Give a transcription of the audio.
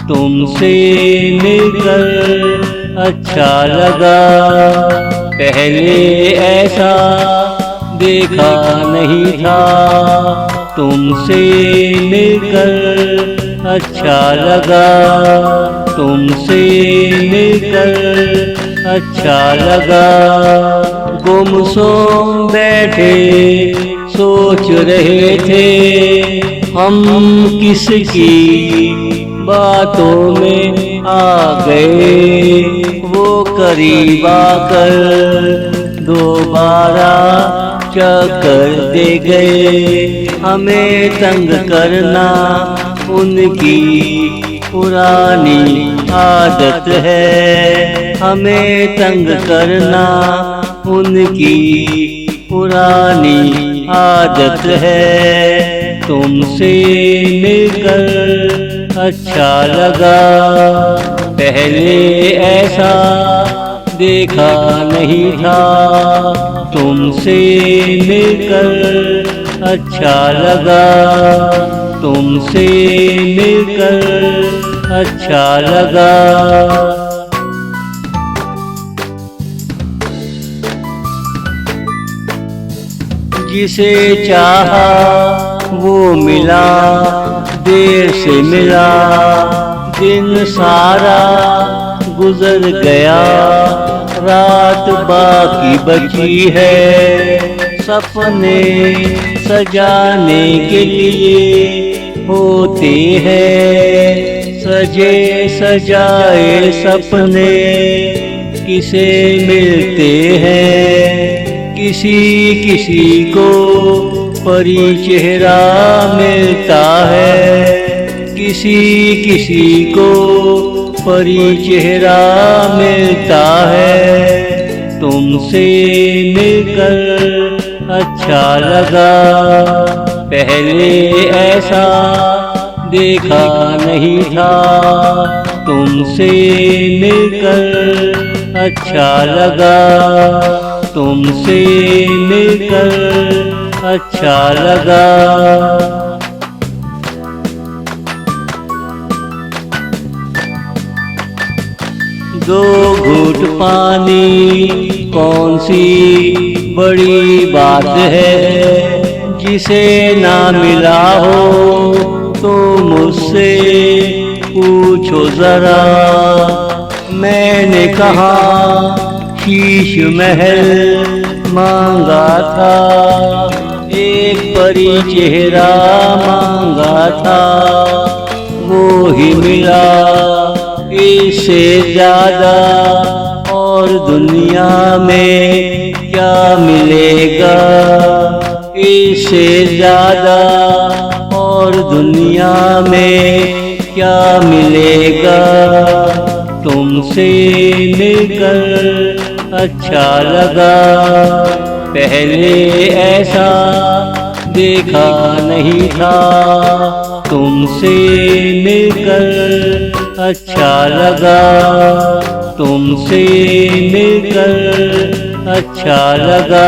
तुमसे मिलकर अच्छा लगा। पहले ऐसा देखा नहीं था। तुमसे मिलकर अच्छा लगा। तुमसे मिलकर अच्छा लगा। गुमसुम बैठे सोच रहे थे हम किसकी बातों में आ गए। वो करीब आकर दोबारा चक्कर दे गए। हमें तंग करना उनकी पुरानी आदत है। हमें तंग करना उनकी पुरानी आदत है। तुमसे मिलकर अच्छा लगा। पहले ऐसा देखा नहीं था। तुमसे मिलकर अच्छा लगा। तुमसे मिलकर अच्छा लगा। जिसे चाहा वो मिला, देर से मिला। दिन सारा गुजर गया, रात बाकी बची है। सपने सजाने के लिए होते हैं सजे सजाए सपने। किसे मिलते हैं किसी किसी को परी चेहरा मिलता है। किसी किसी को परी चेहरा मिलता है। तुमसे मिलकर अच्छा लगा। पहले ऐसा देखा नहीं था। तुमसे मिलकर अच्छा लगा। तुमसे मिलकर अच्छा लगा। दो घूंट पानी कौन सी बड़ी बात है। जिसे ना मिला हो तो मुझसे पूछो जरा। मैंने कहा शीश महल मांगा था, एक परी चेहरा मांगा था। वो ही मिला, इससे ज्यादा और दुनिया में क्या मिलेगा। इससे ज्यादा और दुनिया में क्या मिलेगा। तुमसे मिलकर अच्छा लगा। पहले ऐसा देखा नहीं था। तुमसे मिलकर अच्छा लगा। तुमसे मिलकर अच्छा लगा।